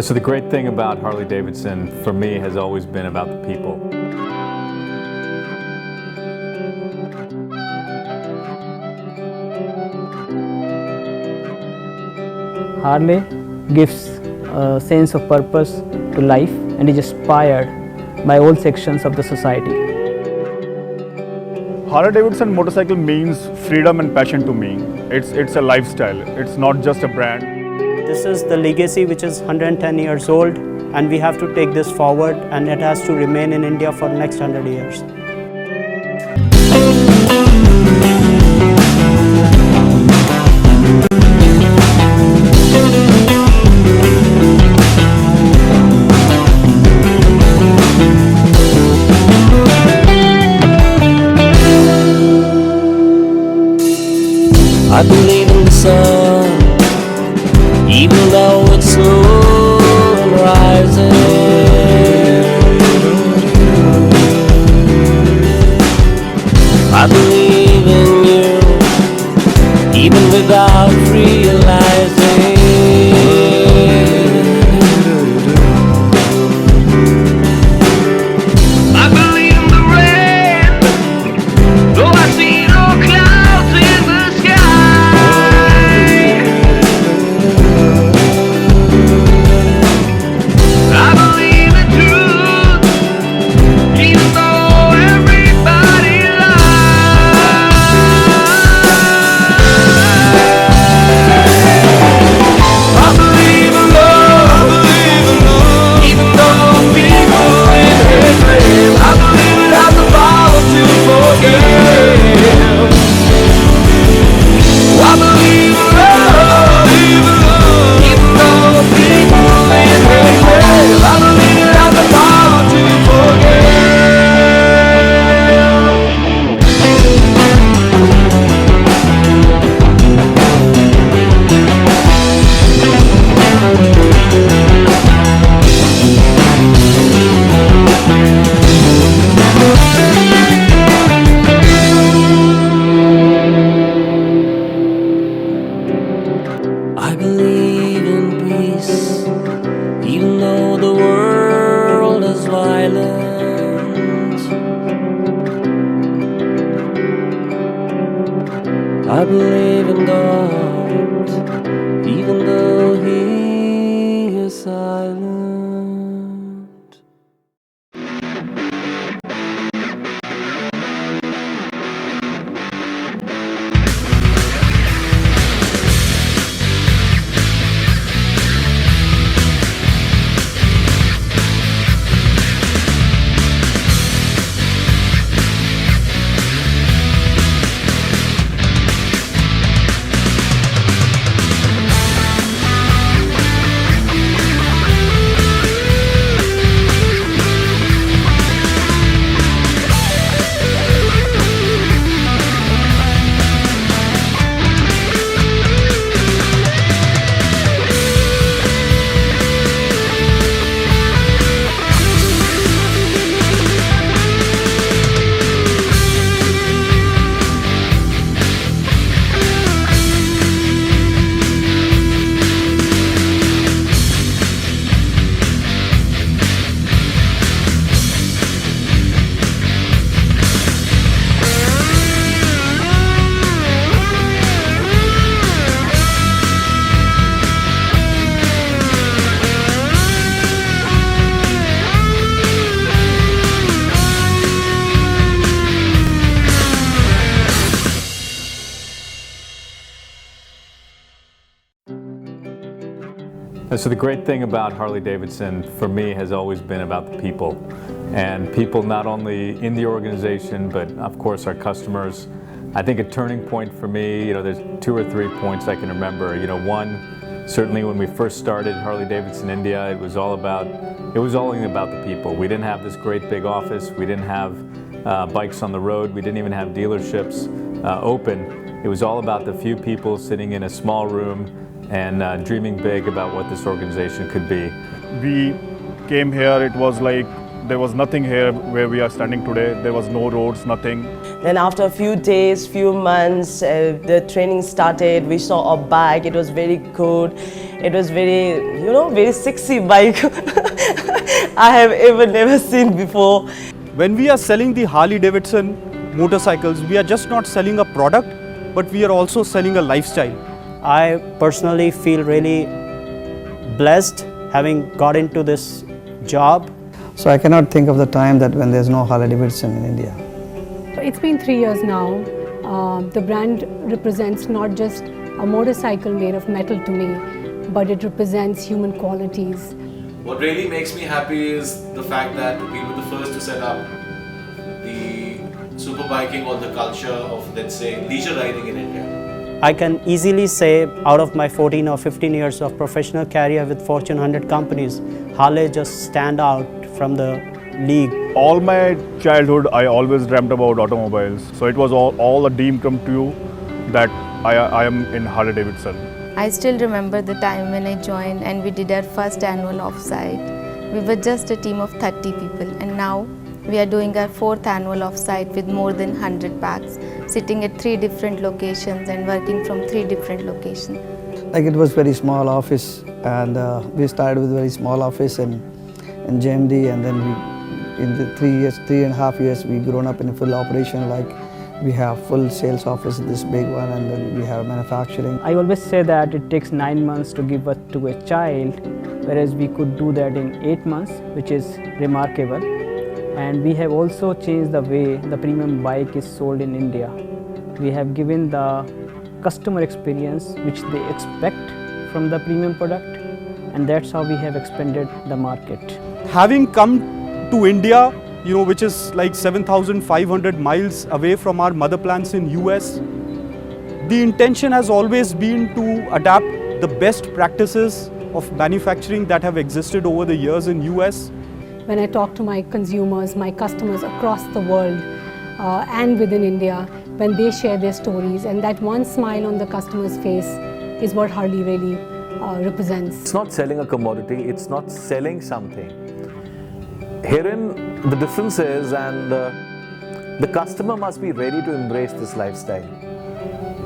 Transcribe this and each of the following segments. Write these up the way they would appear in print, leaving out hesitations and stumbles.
So the great thing about Harley Davidson for me has always been about the people. Harley gives a sense of purpose to life and is inspired by all sections of the society. Harley Davidson motorcycle means freedom and passion to me. It's a lifestyle. It's not just a brand. This is the legacy which is 110 years old, and we have to take this forward, and it has to remain in India for the next 100 years. I believe in the sun, even though it's slow and rising. I believe in you, even without realizing. I believe in the rain, though I see no clouds in the sky. I believe in truth, even though everybody lies. I believe in love, even though people in his name. I believe it has the power to forgive. I believe in love, even though people in his name. I believe it has the power to forgive. I believe in peace, even though the world is violent. I believe in God, even though He is silent. So the great thing about Harley Davidson for me has always been about the people, and people not only in the organization but of course our customers. I think a turning point for me, there's 2 or 3 points I can remember. One, certainly when we first started Harley Davidson India, it was all only about the people. We didn't have this great big office. We didn't have bikes on the road. We didn't even have dealerships open. It was all about the few people sitting in a small room and dreaming big about what this organization could be. We came here, it was like there was nothing here where we are standing today. There was no roads, nothing. Then after a few days, few months, the training started. We saw a bike. It was very good. It was very, very sexy bike I have never seen before. When we are selling the Harley Davidson motorcycles, we are just not selling a product, but we are also selling a lifestyle. I personally feel really blessed having got into this job. So I cannot think of the time that when there's no Harley Davidson in India. It's been 3 years now. The brand represents not just a motorcycle made of metal to me, but it represents human qualities. What really makes me happy is the fact that we were the first to set up the superbiking or the culture of, let's say, leisure riding in India. I can easily say out of my 14 or 15 years of professional career with Fortune 100 companies, Harley just stand out from the league. All my childhood, I always dreamt about automobiles. So it was all a dream come true that I am in Harley Davidson. I still remember the time when I joined and we did our first annual offsite. We were just a team of 30 people, and now we are doing our 4th annual offsite with more than 100 packs, sitting at 3 different locations and working from 3 different locations. Like it was very small office, and we started with a very small office in JMD, and then in the 3.5 years, we grown up in a full operation. Like we have full sales office, this big one, and then we have manufacturing. I always say that it takes 9 months to give birth to a child, whereas we could do that in 8 months, which is remarkable. And we have also changed the way the premium bike is sold in India. We have given the customer experience which they expect from the premium product, and that's how we have expanded the market. Having come to India, which is like 7,500 miles away from our mother plants in US, the intention has always been to adapt the best practices of manufacturing that have existed over the years in US. When I talk to my consumers, my customers across the world and within India, when they share their stories, and that one smile on the customer's face is what Harley really represents. It's not selling a commodity, it's not selling something. Herein, the difference is, and the customer must be ready to embrace this lifestyle.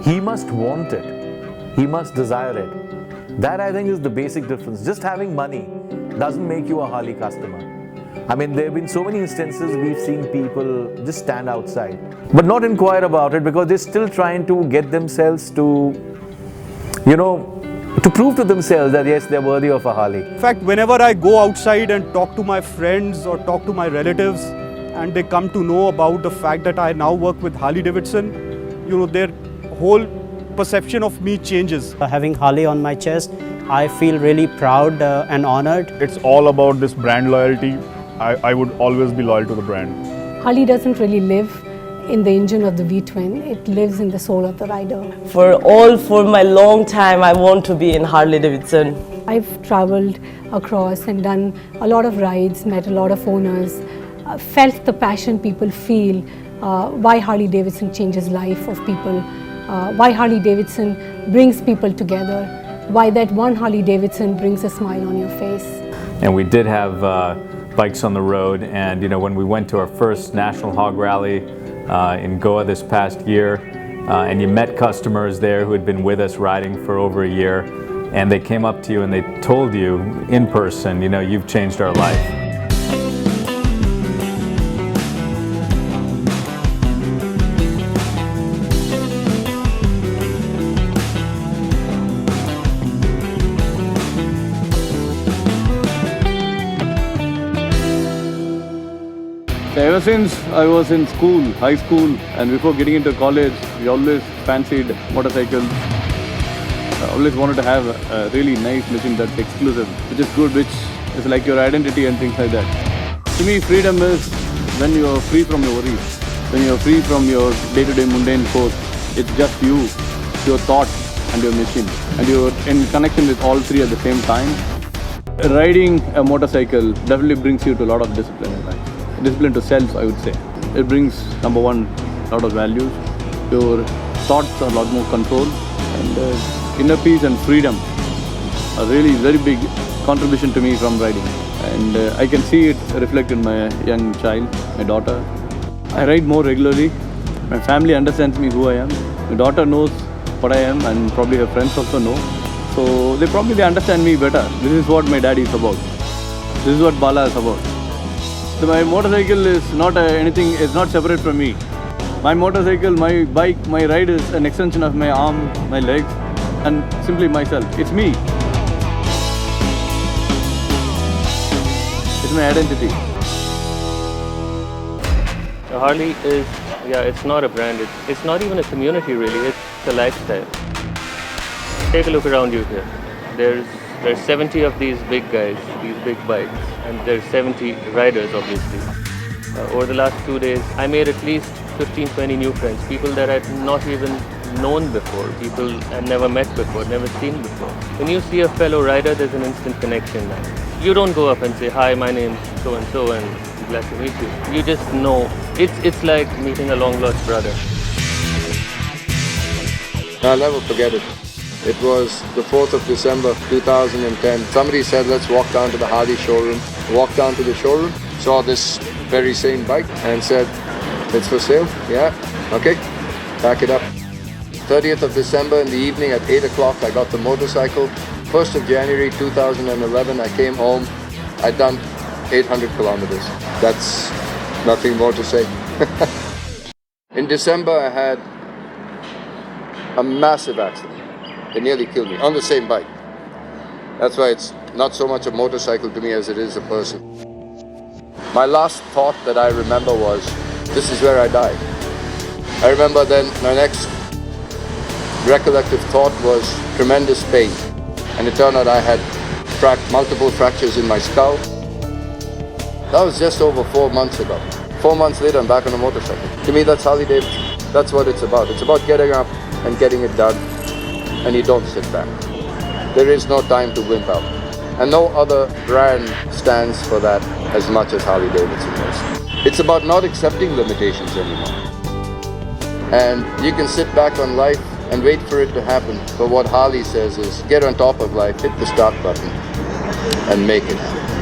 He must want it. He must desire it. That, I think, is the basic difference. Just having money doesn't make you a Harley customer. I mean, there have been so many instances we've seen people just stand outside, but not inquire about it because they're still trying to get themselves to, to prove to themselves that yes, they're worthy of a Harley. In fact, whenever I go outside and talk to my friends or talk to my relatives, and they come to know about the fact that I now work with Harley Davidson, their whole perception of me changes. Having Harley on my chest, I feel really proud and honored. It's all about this brand loyalty. I would always be loyal to the brand. Harley doesn't really live in the engine of the V-twin, it lives in the soul of the rider. For my long time, I want to be in Harley Davidson. I've traveled across and done a lot of rides, met a lot of owners, felt the passion people feel, why Harley Davidson changes life of people, why Harley Davidson brings people together, why that one Harley Davidson brings a smile on your face. And we did have bikes on the road, and when we went to our first National Hog Rally in Goa this past year, and you met customers there who had been with us riding for over a year, and they came up to you and they told you in person, you've changed our life. Ever since I was in school, high school, and before getting into college, we always fancied motorcycles. I always wanted to have a really nice machine that's exclusive, which is good, which is like your identity and things like that. To me, freedom is when you are free from your worries, when you are free from your day-to-day mundane course. It's just you, your thought, and your machine, and you're in connection with all three at the same time. Riding a motorcycle definitely brings you to a lot of discipline in life. Discipline to self, I would say. It brings, number one, a lot of values. Your thoughts are a lot more control, and inner peace and freedom are really very big contribution to me from riding. and I can see it reflected in my young child, my daughter. I ride more regularly. My family understands me who I am. My daughter knows what I am, and probably her friends also know. So they understand me better. This is what my daddy is about. This is what Bala is about. So my motorcycle is not anything, it's not separate from me. My motorcycle, my bike, my ride is an extension of my arm, my legs, and simply myself. It's me. It's my identity. Harley is, it's not a brand. It's not even a community really. It's a lifestyle. Take a look around you here. There's 70 of these big guys, these big bikes, and there's 70 riders obviously. Over the last 2 days, I made at least 15-20 new friends, people that I'd not even known before, people I'd never met before, never seen before. When you see a fellow rider, there's an instant connection now. You don't go up and say, hi, my name's so-and-so and glad to meet you. You just know. It's like meeting a long-lost brother. I'll never forget it. It was the 4th of December 2010. Somebody said, let's walk down to the Harley showroom. Walked down to the showroom, saw this very same bike and said, it's for sale? Yeah, okay, pack it up. 30th of December in the evening at 8 o'clock, I got the motorcycle. 1st of January 2011, I came home. I'd done 800 kilometers. That's nothing more to say. In December, I had a massive accident. It nearly killed me on the same bike. That's why it's not so much a motorcycle to me as it is a person. My last thought that I remember was, this is where I die. I remember then my next recollective thought was tremendous pain. And it turned out I had multiple fractures in my skull. That was just over 4 months ago. 4 months later, I'm back on a motorcycle. To me, that's Harley Davidson. That's what it's about. It's about getting up and getting it done. And you don't sit back. There is no time to wimp out. And no other brand stands for that as much as Harley Davidson does. It's about not accepting limitations anymore. And you can sit back on life and wait for it to happen. But what Harley says is, get on top of life, hit the start button, and make it happen.